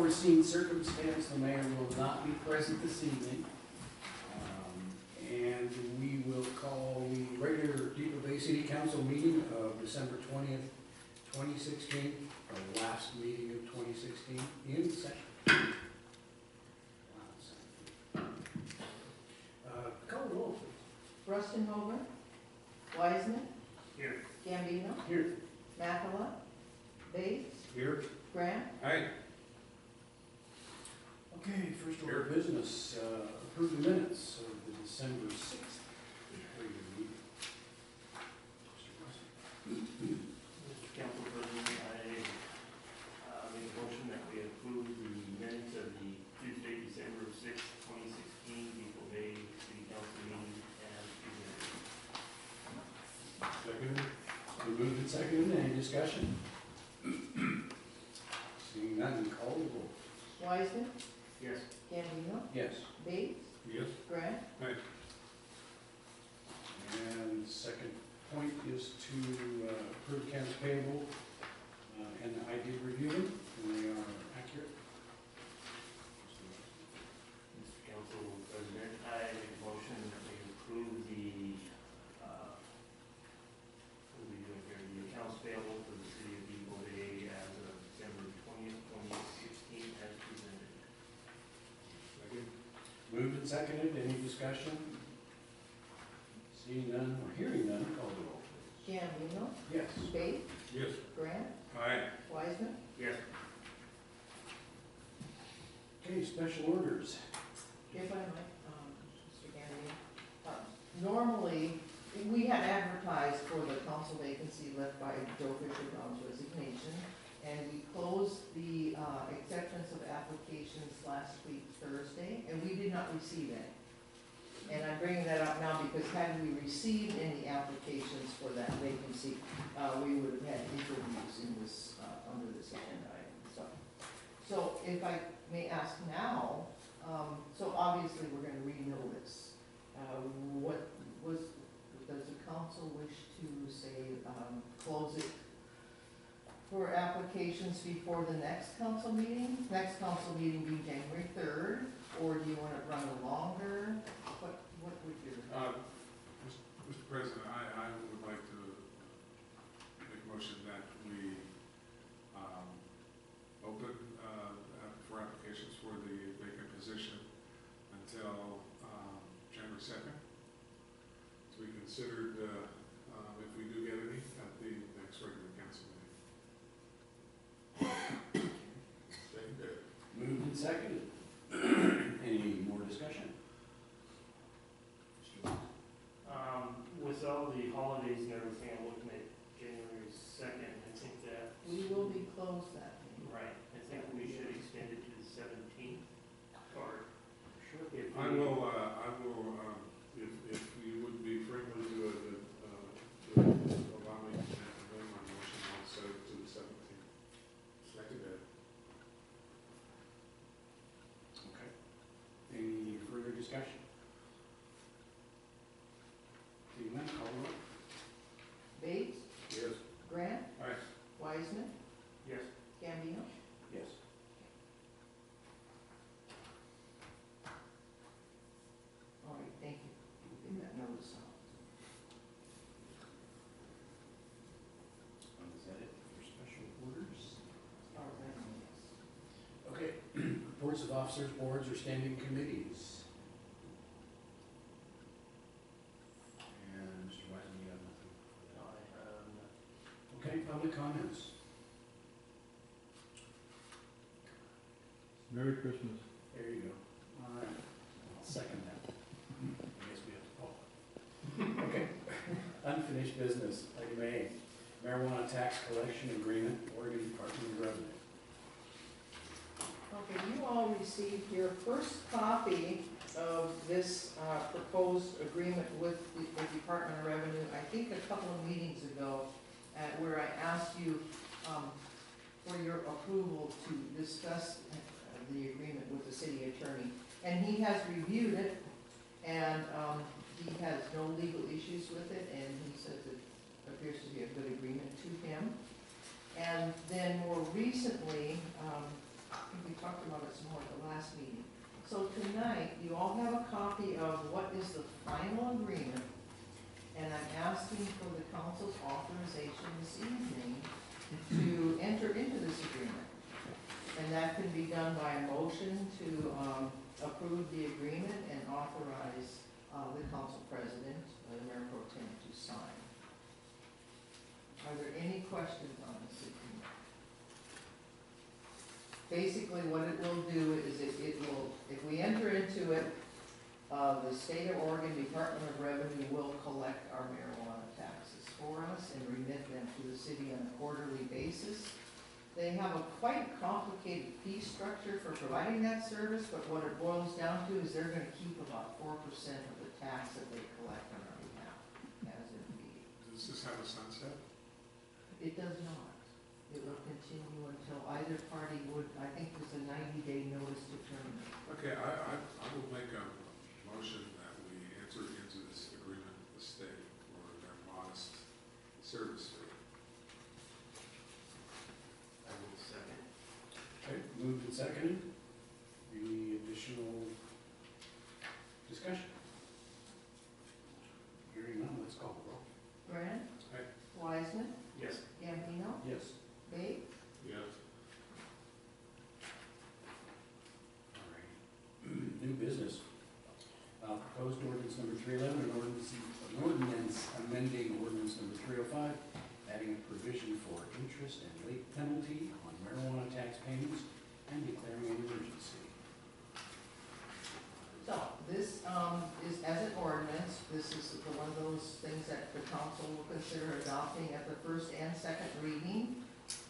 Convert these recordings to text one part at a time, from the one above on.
unforeseen circumstance, the mayor will not be present this evening. And we will call the regular Depoe Bay City Council meeting of December 20th, 2016, our last meeting of 2016 in session. Call the roll, please. Rustenhover, Wiseman, Here. Gambino, Here. Mathala, Bates, Here. Grant. Aye. Okay, first order of business, approve the minutes of the December 6th regular meeting. Mr. Council President, I make a motion that we approve the minutes of the Tuesday, December 6th, 2016, Depoe Bay City Council meeting as presented. Seconded. Been moved and seconded. Any discussion? Seeing none, call the roll. Wiseman, Yes. Gambino, Yes. Bates, Yes. Grant. Aye. And second point is to approve accounts payable, and I did review them, and they are accurate. Mr. Council President, I make a motion that we approve the, what are we doing here, the accounts payable for the city of Depoe Bay as of December 20th, 2016 as presented. Moved and seconded. Any discussion? Seeing none or hearing none, call the roll, please. Gambino, Yes. Bates, Yes. Grant, Aye. Wiseman. Yes. Okay, special orders. If I might, Mr. Gambino, normally, we had advertised for the council vacancy left by Joe Fisherbaum's resignation, and we closed the acceptance of applications last week, Thursday, and we did not receive any. And I'm bringing that up now because had we received any applications for that vacancy, we would have had interviews in this, under this agenda item. So if I may ask now, so obviously we're going to renotice. Does the council wish to say, close it for applications before the next council meeting? Next council meeting being January 3rd, or do you want it run longer? What would your? Mr. President, I would like to make a motion that we open for applications for the vacant position until January 2nd. To be considered, if we do get any, at the next regular council meeting. Second. Moved and seconded. Any more discussion? With all the holidays and everything, I'm looking at January 2nd. I think that We will be closed that day. right. I think we should extend it to the 17th. Or Sure. if I will, if you would be friendly to allow me to amend my motion, I'll set it to the 17th. Second. Okay. Any further discussion? Seeing none, call the roll. Bates, Yes. Grant, Aye. Wiseman, yes. Gambino. Yes. All right, thank you. Get that notice out. Is that it for special orders? As far as I know, yes. Okay. Reports of officers, boards, or standing committees. And Mr. Wiseman, you have nothing for that? Okay, public comments. Merry Christmas. There you go. All right. I'll second that. I guess we have to call. Okay. Unfinished business, item A, marijuana tax collection agreement, Oregon Department of Revenue. Okay, you all received your first copy of this proposed agreement with the Department of Revenue, I think a couple of meetings ago, where I asked you for your approval to discuss the agreement with the city attorney. And he has reviewed it, and he has no legal issues with it, and he says it appears to be a good agreement to him. And then more recently, I think we talked So tonight, you all have a copy of what is the final agreement, and I'm asking for the council's authorization this evening to enter into this agreement. And that can be done by a motion to approve the agreement and authorize the council president, the mayor pro tem, to sign. Are there any questions on this agreement? Basically, what it will do is it will, if we enter into it, the state of Oregon Department of Revenue will collect our marijuana taxes for us and remit them to the city on a quarterly basis. They have a quite complicated fee structure for providing that service, but what it boils down to is they're gonna keep about 4% of the tax that they collect on our behalf as a fee. Does this have a sunset? It does not. It will continue until either party would, I think there's a 90-day notice to terminate. Okay, I will make a motion that we enter into this agreement with the state for their modest service fee. I will second. Okay, moved and seconded. Any additional discussion? Hearing none, let's call the roll. Grant? Aye. Wiseman? Yes. Gambino? Yes. Bates? Yes. All right. New business. Proposed ordinance number 311, an ordinance amending ordinance number 305, adding a provision for interest and late penalty on marijuana tax payments and declaring an emergency. So, this is as an ordinance, this is one of those things that the council will consider adopting at the first and second reading.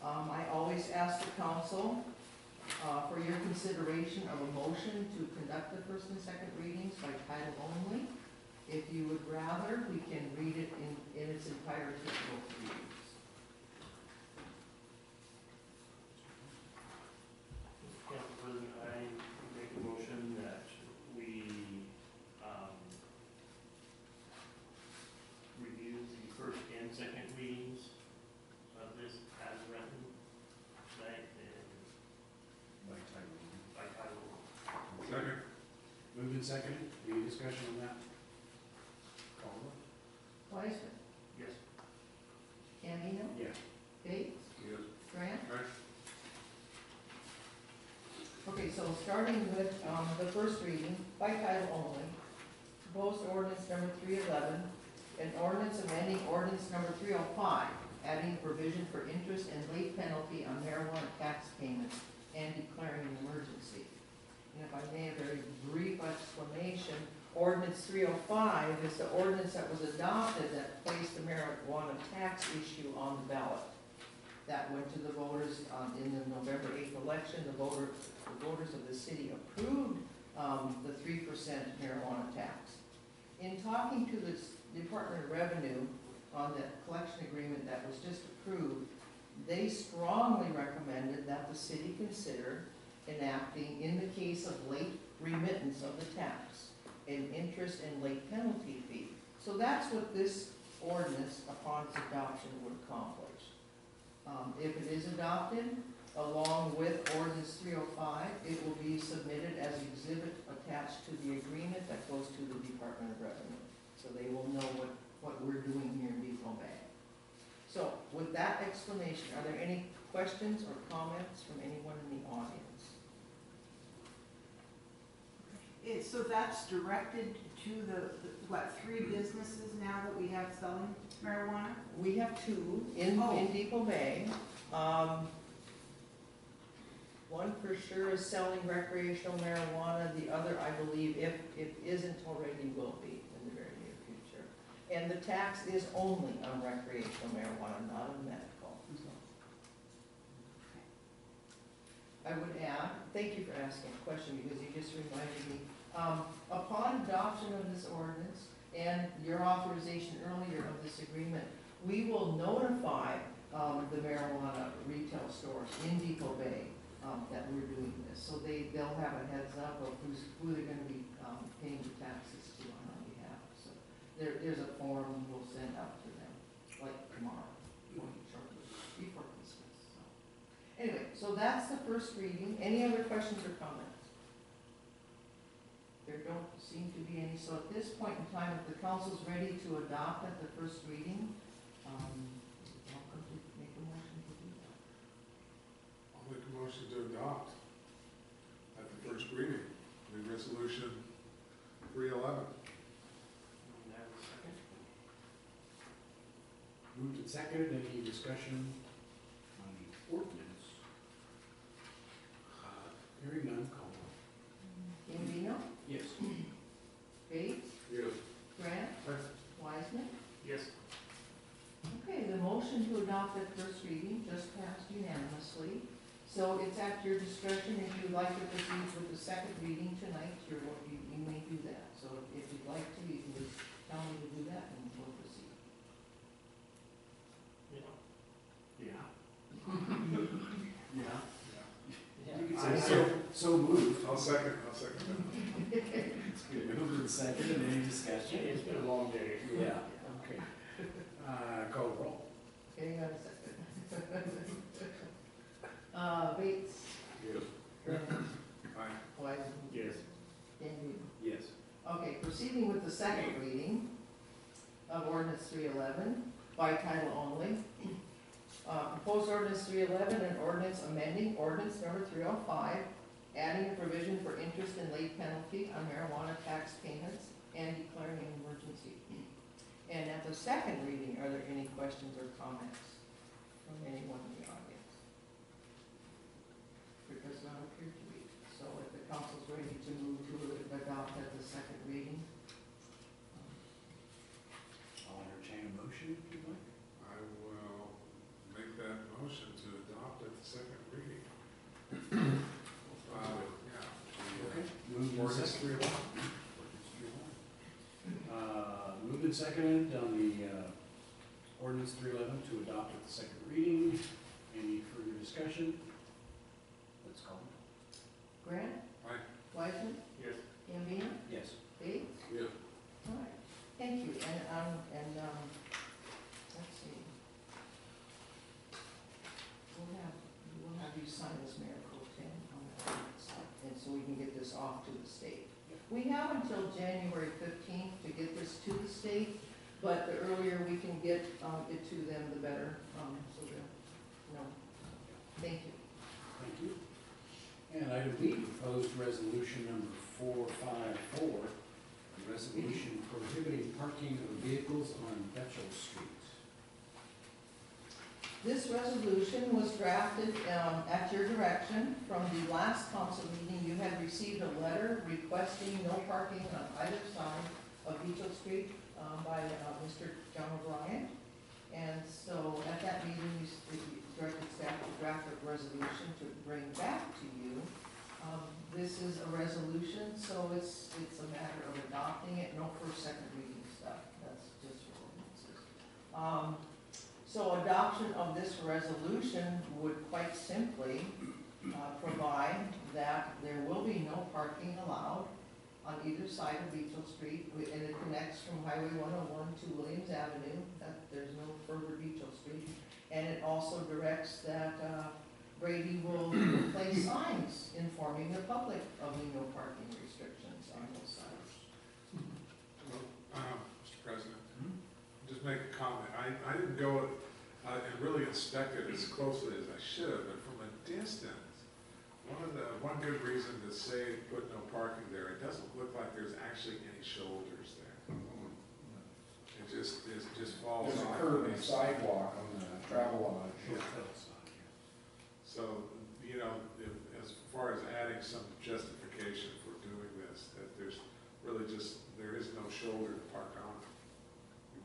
I always ask the council for your consideration of a motion to conduct the first and second readings by title only. If you would rather, we can read it in its entirety at both readings. Council President, I make a motion that we review the first and second readings of this as written tonight and By title only. by title only. Second? Moved and seconded. Any discussion on that? Call the roll. Wiseman? Yes. Gambino? Yeah. Bates? Yes. Grant? Aye. Okay, so starting with the first reading, by title only, proposed ordinance number 311, an ordinance amending ordinance number 305, adding provision for interest and late penalty on marijuana tax payments and declaring an emergency. And if I may, a very brief explanation, ordinance 305 is the ordinance that was adopted that placed the marijuana tax issue on the ballot. That went to the voters in the November 8th election. The voters of the city approved the 3% marijuana tax. In talking to the Department of Revenue on that collection agreement that was just approved, they strongly recommended that the city consider enacting, in the case of late remittance of the tax, an interest and late penalty fee. So that's what this ordinance, upon its adoption, would accomplish. If it is adopted, along with ordinance 305, it will be submitted as exhibit attached to the agreement that goes to the Department of Revenue. So they will know what we're doing here in Depoe Bay. So with that explanation, are there any questions or comments from anyone in the audience? So that's directed to the 3 businesses now that we have selling marijuana? We have 2 in Depoe Bay. One for sure is selling recreational marijuana. The other, I believe, if it isn't already, will be in the very near future. And the tax is only on recreational marijuana, not on medical. I would add, thank you for asking a question because you just reminded me. Upon adoption of this ordinance and your authorization earlier of this agreement, we will notify the marijuana retail stores in Depoe Bay that we're doing this. So they'll have a heads up of who they're gonna be paying the taxes to on our behalf. So there's a form we'll send out to them, like tomorrow, shortly, before Christmas. So. Anyway, so that's the first reading. Any other questions or comments? There don't seem to be any, so at this point in time, if the council's ready to adopt at the first reading, welcome to make a motion to do that. I'll make a motion to adopt at the first reading, the resolution 311. And I have a second. Moved and seconded, any discussion on the ordinance? Hearing none, call roll. Gambino, Yes. Bates, Yes. Grant, Wiseman. Yes. Okay, the motion to adopt at first reading just passed unanimously. So it's at your discretion if you'd like to proceed with the second reading tonight, you may do that. So if you'd like to, you can just tell me to do that and we'll proceed. Yeah. Yeah. Yeah. You can say so moved. I'll second that. It's good. Moved and seconded, any discussion? It's been a long day. Yeah, okay. Call roll. Okay, got a second. Bates, Yes. Grant, Aye. Wiseman, Yes. Gambino. Yes. Okay, proceeding with the second reading of ordinance 311 by title only. Proposed ordinance 311, an ordinance amending ordinance number 305, adding a provision for interest and late penalty on marijuana tax payments and declaring an emergency. And at the second reading, are there any questions or comments from anyone in the audience? There does not appear to be. So if the council's ready to move to adopt at the second reading, I'll entertain a motion if you'd like. I will make that motion to adopt at the second reading. Yeah. Okay. Moved and Ordinance seconded. 311. Moved and seconded on the ordinance 311 to adopt at the second reading. Any further discussion? Let's call it. Grant? Aye. Wiseman? Yes. Gambino? Yes. Bates? Yes. All right, thank you, and, let's see. We'll have you sign this mayor pro tem on that side, and so we can get this off to the state. We have until January 15th to get this to the state, but the earlier we can get, it to them, the better, so they'll know. Thank you. Thank you. And item B, proposed resolution number 454, a resolution prohibiting parking of vehicles on Depoe Street. This resolution was drafted at your direction. From the last council meeting, you had received a letter requesting no parking on either side of Depoe Street by Mr. John O'Brien. And so at that meeting, you directed staff to draft a resolution to bring back to you. This is a resolution, so it's a matter of adopting it, no first, second reading stuff. That's just for ordinances. So adoption of this resolution would quite simply provide that there will be no parking allowed on either side of Depoe Street, and it connects from Highway 101 to Williams Avenue, that there's no further Depoe Street. And it also directs that Brady will place signs informing the public of the no parking restrictions on those sides. Mr. President, just make a comment. I didn't go and really inspect it as closely as I should, but from a distance, one good reason to say put no parking there, it doesn't look like there's actually any shoulders there. It just falls There's a off. curb and sidewalk on the travel lodge. So, as far as adding some justification for doing this, that there's really there is no shoulder to park on.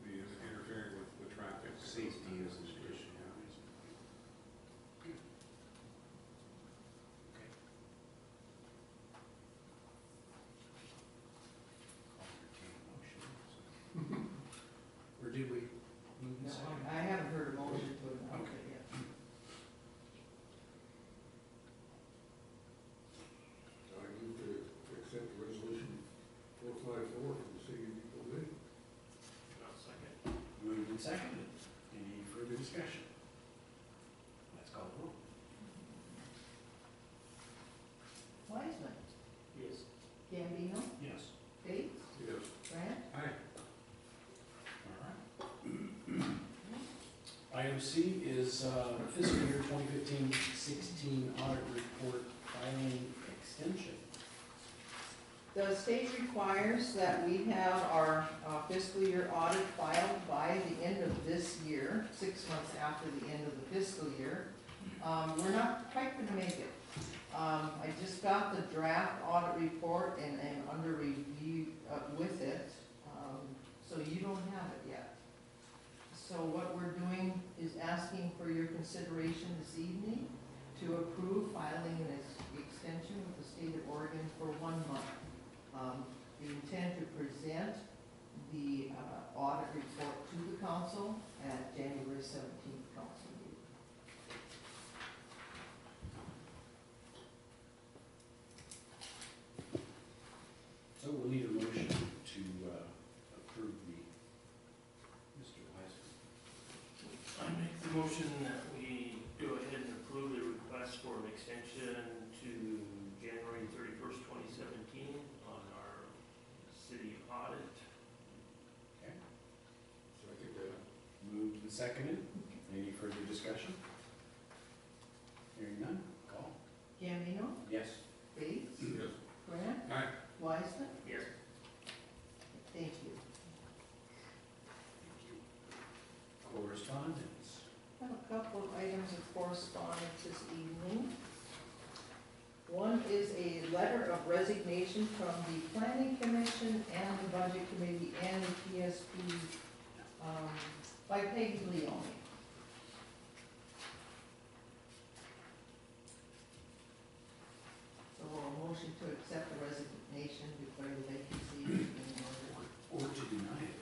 You'd be interfering with the traffic. Safety is an issue. Okay. Or did we move No, this second? I haven't heard a motion to adopt it yet. I move to accept resolution 454 from the city of Depoe Bay. Second. Moved and seconded. Any further discussion? Item C is fiscal year 2015-16 audit report filing extension. The state requires that we have our fiscal year audit filed by the end of this year, 6 months after the end of the fiscal year. We're not quite gonna make it. I just got the draft audit report and am under review with it, so you don't have it yet. So what we're doing is asking for your consideration this evening to approve filing an extension with the state of Oregon for 1 month. We intend to present the audit report to the council at January 17th council meeting. So we'll need a motion to approve the, Mr. Weisman. I make the motion that we go ahead and approve the request for an extension to January 31st, 2017 on our city audit. Okay, So I think that, moved and seconded. Any further discussion? Hearing none, call. Gambino, Yes. Bates, yes, Grant, Aye. Wiseman, Yes. thank you. Thank you. Correspondence. I have a couple of items of correspondence this evening. One is a letter of resignation from the Planning Commission and the Budget Committee and the PSP by Peggy Leone. So a motion to accept the resignation, declare the vacancy in order. Or to deny it.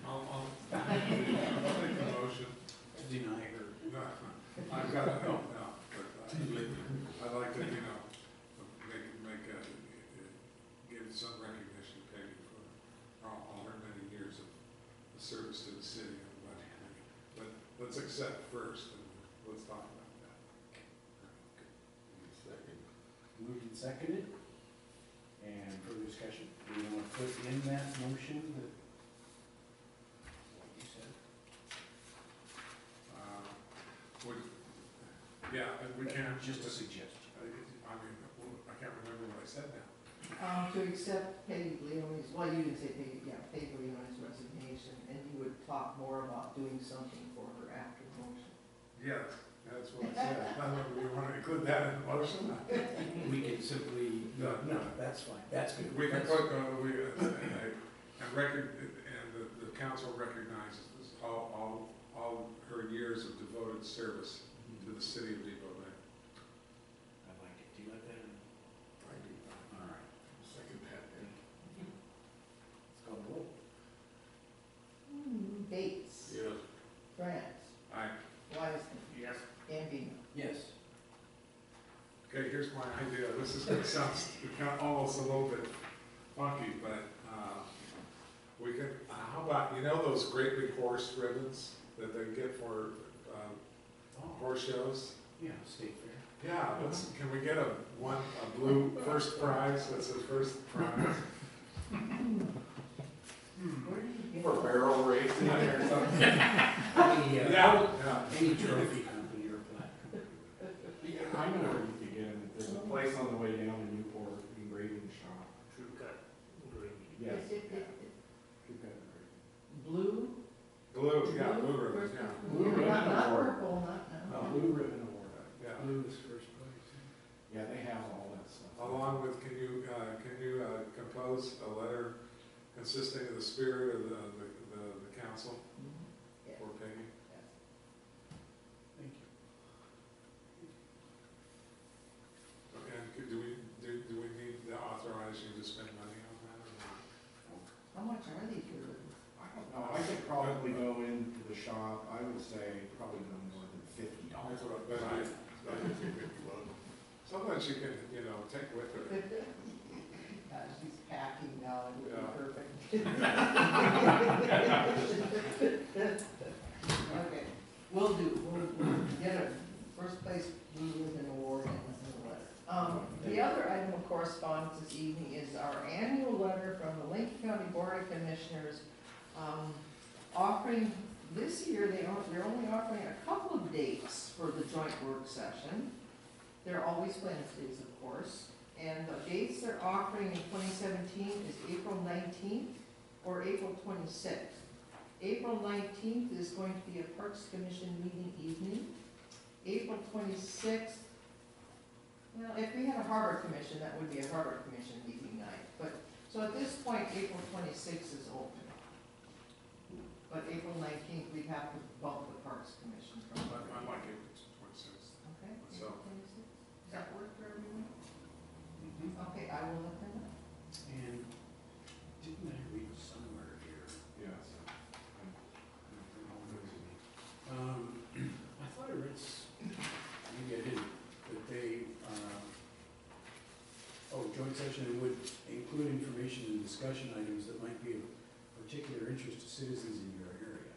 I'll make the motion. To deny her. No, I've got to help now, but I'd like to, give some recognition to Peggy for all her many years of service to the city and the budget committee. But let's accept first, and let's talk about that. second. Moved and seconded. And further discussion. Do you want to put in that motion that what you said? We can't. Just a suggestion. I mean, I can't remember what I said now. To accept Peggy Leone's, well, you didn't say Peggy, yeah, Peggy Leone's resignation, and you would talk more about doing something for her after the motion. Yes, that's what I said. I don't know, do you want to include that in the motion? We can simply, no, that's fine, that's good. We can That's- put, and the council recognizes all her years of devoted service to the city of Depoe Bay. I like it. Do you like that? I do. All right. Second that, then. Let's call the roll. Bates, Yes. Grant, Aye. Wiseman, Yes. Gambino. Yes. Okay, here's my idea. This is gonna sound almost a little bit funky, but, we could, how about, those great big horse ribbons that they get for, horse shows? Yeah, state fair. Yeah, can we get a blue first prize that says first prize? Where did you get? For barrel racing or something? Yeah. Any trophy company or plaque company. Yeah, I know where you could get them. There's a place on the way down to Newport, engraving shop. True cut. Green. Yes. It- True Cut Blue? Blue, yeah, blue ribbons, yeah. Blue ribbon Not award. purple, not, Blue Ribbon Award. Yeah. Blue is first place. Yeah, they have all that stuff. Along with, can you compose a letter consisting of the spirit of the council Yeah. for Peggy? Thank you. And do we need to authorize you to spend money on that or not? How much are these ribbons? I don't know, I could probably go into the shop, I would say probably no more than $50. That's what I think. Sometimes you can, take with her. She's packing now, it would Yeah. be perfect. Okay, we'll get a first place blue ribbon award and a letter. The other item of correspondence this evening is our annual letter from the Lincoln County Board of Commissioners, offering This year, they're only offering a couple of dates for the joint work session. They're always Wednesdays, of course. And the dates they're offering in 2017 is April 19th or April 26th. April 19th is going to be a Parks Commission meeting evening. April 26th, well, if we had a Harbor Commission, that would be a Harbor Commission meeting night. But, so at this point, April 26th is open. But April 19th, we have to bump the Parks Commission from. I like it, it's 26th. Okay, So- April 26th. Does that work for everyone? Mhm. Okay, I will let them know. And didn't I read somewhere here? Yes. I thought I read, maybe I didn't, that they, joint session would include information and discussion items that might be of particular interest to citizens in your area.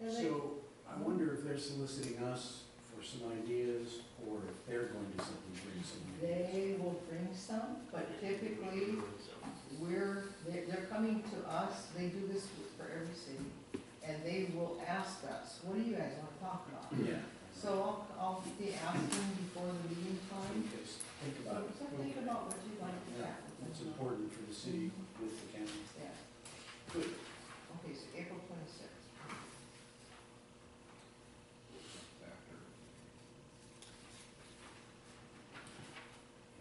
And they- So I wonder if they're soliciting us for some ideas, or if they're going to simply bring some ideas. They will bring some, but typically, they're coming to us, they do this for every city, and they will ask us, what do you guys want to talk about? Yeah. So I'll be asking before the meeting time, Just think about it. so think about what you'd like to Yeah, chat with it's them about. important for the city with the county. Yeah, Good. okay, so April 26th. After.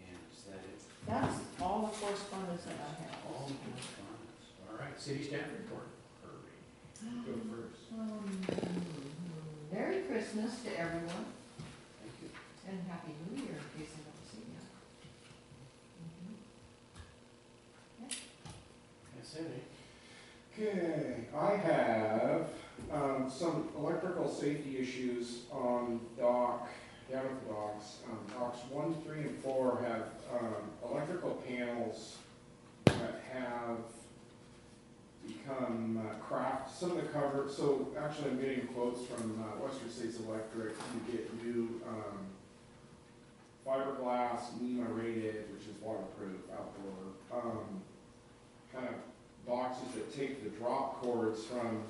And is that it? That's all the correspondence that I have. All the correspondence. All right, city staff report. Hurry. Go first. Merry Christmas to everyone, Thank you. and Happy New Year, in case I don't see you. That's it, Okay, I have, some electrical safety issues on down at the docks. Docks 1, 3, and 4 have, electrical panels that have become cracked. Some of the cover, so actually I'm getting quotes from Western States Electric to get new fiberglass, NEMA rated, which is waterproof outdoor, kind of boxes that take the drop cords from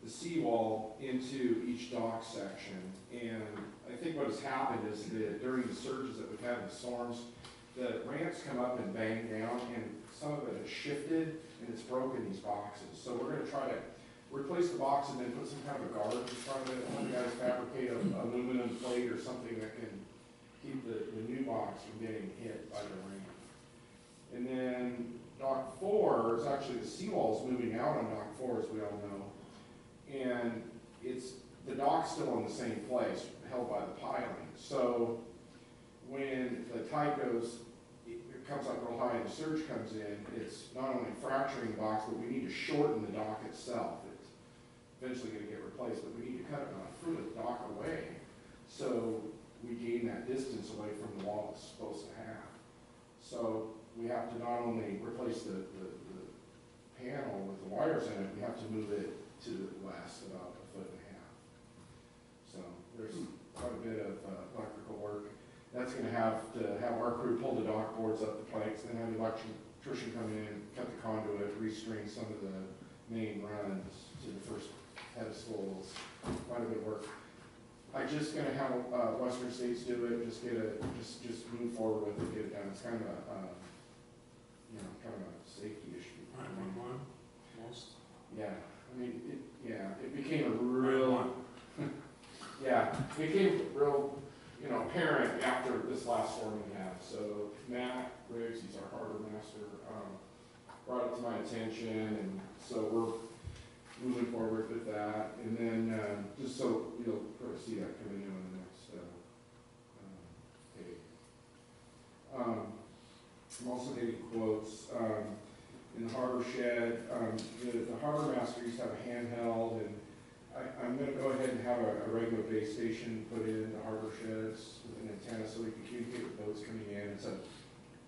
the seawall into each dock section. And I think what has happened is that during the surges that we've had in the storms, the ramps come up and bang down, and some of it has shifted, and it's broken these boxes. So we're gonna try to replace the box and then put some kind of a guard in front of it. One of the guys fabricate an aluminum plate or something that can keep the new box from getting hit by the ramp. And then dock 4 is actually, the seawall's moving out on dock 4, as we all know. And the dock's still in the same place, held by the piling. So when the tide goes, it comes up real high and the surge comes in, it's not only fracturing the box, but we need to shorten the dock itself. It's eventually gonna get replaced, but we need to cut it a foot of the dock away, so we gain that distance away from the wall it's supposed to have. So we have to not only replace the panel with the wires in it, we have to move it to the west about 1.5 feet. So there's quite a bit of electrical work. That's gonna have to have our crew pull the dock boards up the planks, then have the electrician come in, cut the conduit, restring some of the main runs to the first pedestals. Quite a bit of work. I'm just gonna have Western States do it, just move forward with it, get it done. It's kind of kind of a safety issue. 911, most. Yeah, I mean, it became a real, yeah, it became real, apparent after this last storm we had. So Matt Riggs, he's our harbor master, brought it to my attention, and so we're moving forward with that. And then, just so you'll probably see that coming in on the next page. I'm also getting quotes, in the harbor shed. The harbor master used to have a handheld, and I'm gonna go ahead and have a regular base station put in the harbor sheds with an antenna so we can communicate with boats coming in. It's a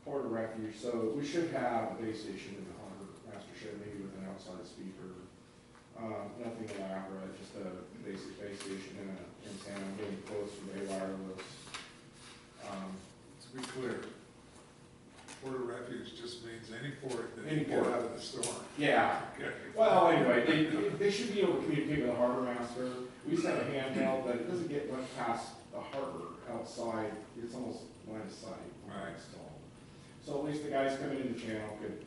port of refuge, so we should have a base station in the harbor master shed, maybe with an outside speaker. Nothing elaborate, just a basic base station and an antenna. I'm getting quotes from Bay Wireless. To be clear, Port of refuge just means any port that Any you get port. out of the storm. Yeah. Okay. Well, anyway, they should be able to communicate with the harbor master. We used to have a handheld, but it doesn't get much past the harbor outside. It's almost line of sight. Right. So at least the guys coming in the channel could,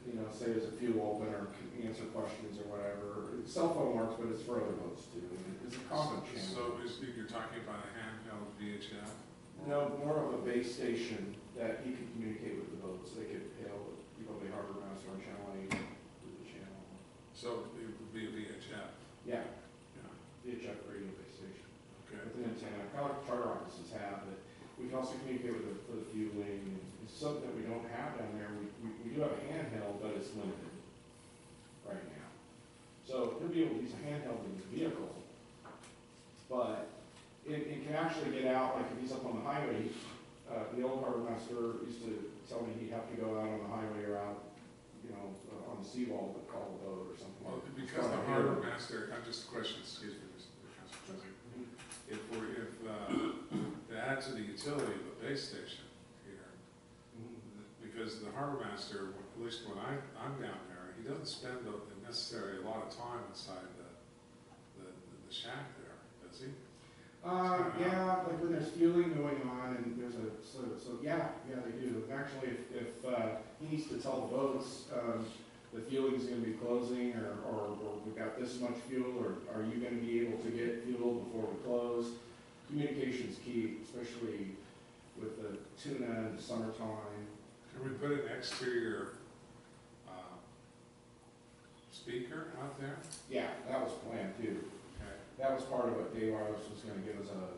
you know, say there's a fuel open or can answer questions or whatever. Cell phone works, but it's for other boats too. It's a common channel. So you're talking about a handheld VHF? No, more of a base station that he could communicate with the boats. They could hail the Depoe Bay Harbor Master on Channel 8 through the channel. So it would be a VHF? Yeah, Yeah. VHF radio base station. Okay. With an antenna, kind of like charter offices have, but we can also communicate with for the fueling. It's something that we don't have down there. We do have a handheld, but it's limited right now. So he'll be able to use a handheld in his vehicle, but it can actually get out, like if he's up on the highway, the old harbor master used to tell me he'd have to go out on the highway or out, you know, on the seawall to call a boat or something. Well, because the harbor master, I'm just a question, excuse me, Mr. President. If to add to the utility of the base station here, because the harbor master, at least when I'm down there, he doesn't spend necessarily a lot of time inside the shack there, does he? Yeah, like when there's fueling going on and there's yeah, they do. Actually, if he needs to tell the boats, the fueling's gonna be closing or we've got this much fuel, or are you gonna be able to get fuel before we close? Communication's key, especially with the tuna in the summertime. Can we put it next to your speaker out there? Yeah, that was planned too. Okay. That was part of what Dave Wireless was gonna give us a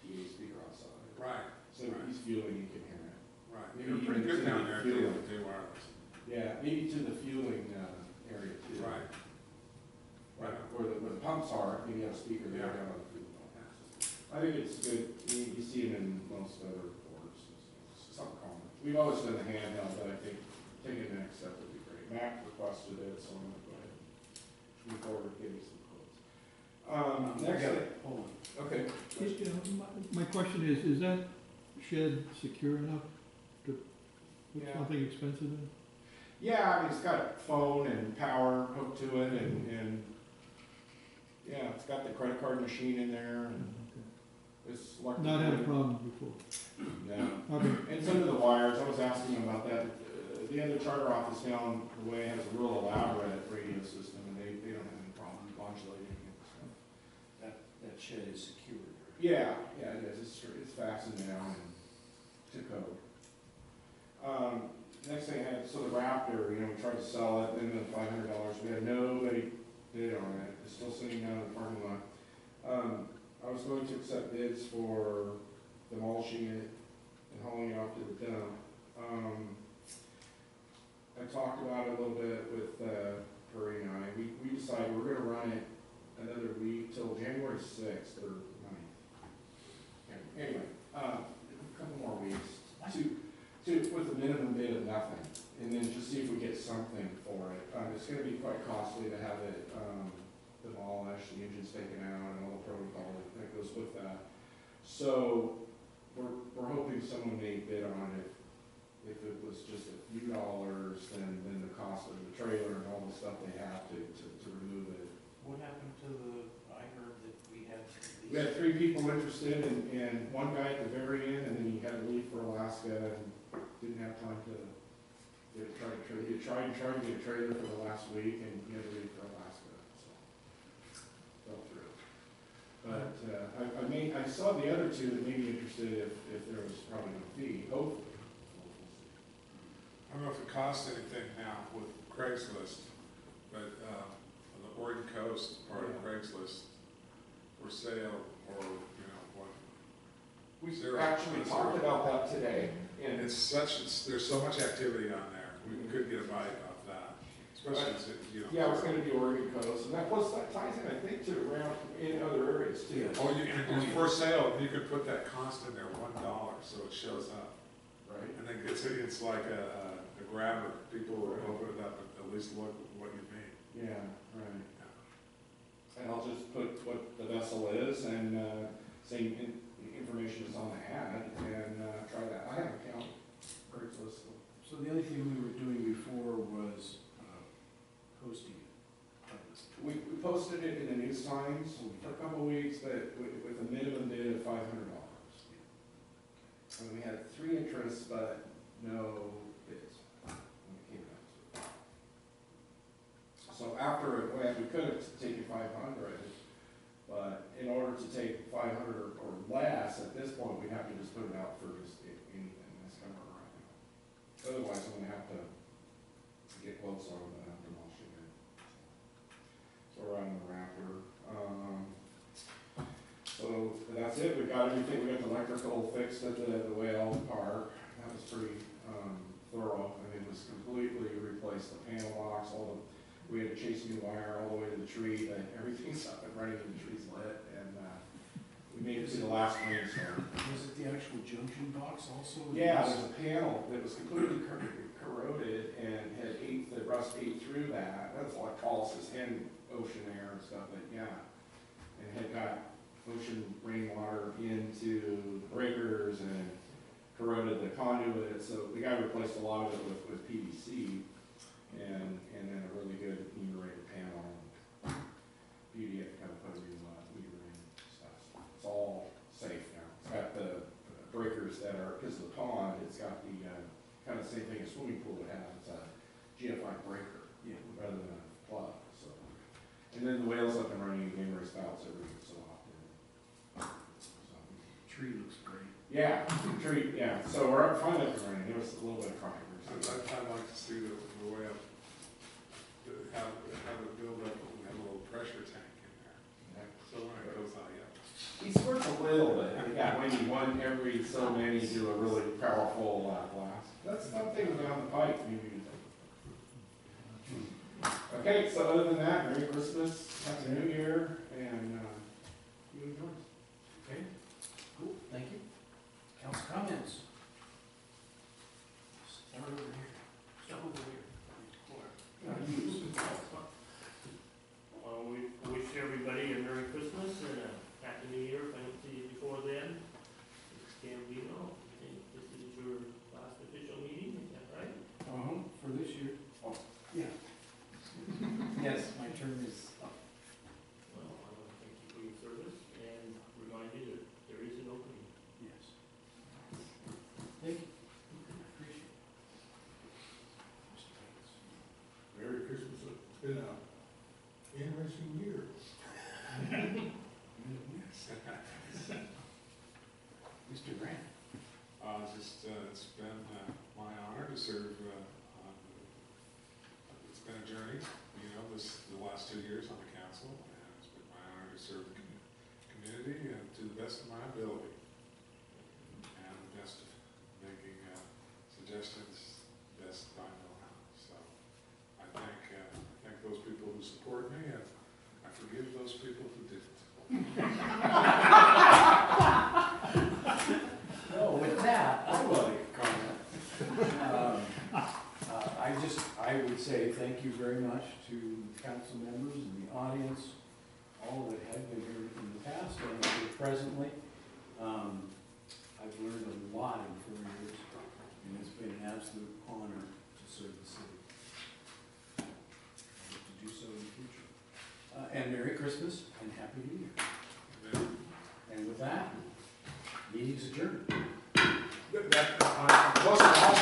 PA speaker outside. Right, So if he's fueling, you can hear it. right. Maybe You're pretty even good to down the there at fueling. Day Wireless. Yeah, maybe to the fueling area too. Right. Right, where the pumps are, maybe have a speaker there Yeah. down on the fuel pump. I think it's good, you see them in most other ports, it's something common. We've always done the handheld, but I think taking the next step would be great. Mac requested it, so I'm gonna go ahead and move forward, give you some quotes. Next, Hold on. okay. My question is that shed secure enough to put Yeah. something expensive in? Yeah, I mean, it's got phone and power hooked to it and, yeah, it's got the credit card machine in there and it's electric. Not had a problem before. Yeah. Okay. And some of the wires, I was asking him about that. The other charter office down the way has a real elaborate radio system, and they don't have any problem modulating it. So. That shed is secured. Yeah, it is. It's fastened down and to code. Next thing I had, so the Raptor, we tried to sell it, then the $500. We had nobody bid on it. It's still sitting down in the parking lot. I was going to accept bids for demolishing it and hauling it off to the dump. I talked about it a little bit with Curry and I. We decided we're gonna run it another week till January 6th or 9th. Anyway, a couple more weeks with a minimum bid of nothing, and then just see if we get something for it. It's gonna be quite costly to have it demolished, the engine's taken out, and all the protocol that goes with that. So we're hoping someone may bid on it. If it was just a few dollars, then the cost of the trailer and all the stuff they have to remove it. What happened to I heard that we had. We had 3 people interested, and one guy at the very end, and then he had to leave for Alaska and didn't have time to he tried to get a trailer for the last week, and he had to leave for Alaska, so fell through. But I saw the other 2 that may be interested if there was probably no fee, hopefully. I don't know if it costs anything now with Craigslist, but on the Oregon Coast part of Craigslist for sale or, what? We Zero. actually Zero. talked about that today, and And there's so much activity on there, we could get a bite off that, especially as yeah, it's gonna be Oregon Coast, and that ties in, I think, to around in other areas too. Oh, you can, for sale, you could put that cost in there, $1, so it shows up. Right. And then it's like a grabber, people will open it up and at least look what you mean. Yeah, right. And I'll just put what the vessel is and same information is on the ad and try that. I have an account, Craigslist, so posted it in the News Times for a couple of weeks, but with a minimum bid of $500. And we had 3 interests, but no bids when it came down to it. So after it went, we could have taken 500, but in order to take 500 or less, at this point, we'd have to just put it out for just anything that's coming around. Otherwise, I'm gonna have to get quotes on the demolition bid. So we're on the Raptor. So that's it, we got everything, we got the electrical fixed at the Whale Park, that was pretty, thorough, I mean, it was completely replaced, the panel box, we had to chase new wire all the way to the tree, everything's up and running and the tree's lit, and, we made it to the last rainstorm. Was it the actual junction box also? Yeah, there's a panel that was completely corroded and had the rust ate through that, that's like Hollis's and ocean air and stuff, but yeah, and had got ocean rainwater into the breakers and corroded the conduit, so the guy replaced a lot of it with PVC and then a really good meter-rated panel. Beauty had to kind of put a new meter in and stuff. It's all safe now. It's got the breakers that are, because of the pond, it's got the kind of same thing a swimming pool would have. It's a GFI breaker rather than a plug. So, and then the whale's up and running again, where it spouts every so often. So, Tree looks great. yeah, tree. Yeah. So we're finally up and running. There was a little bit of crying. I'd like to see the way up, have it build up, and have a little pressure tank in there. So when it goes out, He squirts a little bit. Yeah, maybe one every so many do a really powerful blast. That's something down the pipe, maybe. Okay, so other than that, Merry Christmas, Happy New Year, and you and yours. Okay, cool, thank you. Council comments? Start over here. Start over here. Well, we wish everybody a Merry Christmas and a Happy New Year. If I don't see you before then, it's Gambino. I think this is your last official meeting, is that right? For this year? Oh, yeah. Yes, my term is up. Well, I want to thank you for your service and remind you that there is an opening. Yes. Thank you. Appreciate it. Mr. Bates. Merry Christmas. It's been a interesting year. Mr. Grant. it's been my honor to serve. It's been a journey, the last 2 years on the council, and it's been my honor to serve the community and to the best of my ability, and the best of making suggestions best I know how. So I thank those people who support me, and I forgive those people who didn't. Well, with that, I would like to comment. I would say thank you very much to council members and the audience, all that have been here in the past and here presently. I've learned a lot in 4 years, and it's been an absolute honor to serve the city. I hope to do so in the future. And Merry Christmas and Happy New Year. And with that, meeting's adjourned. Wasn't all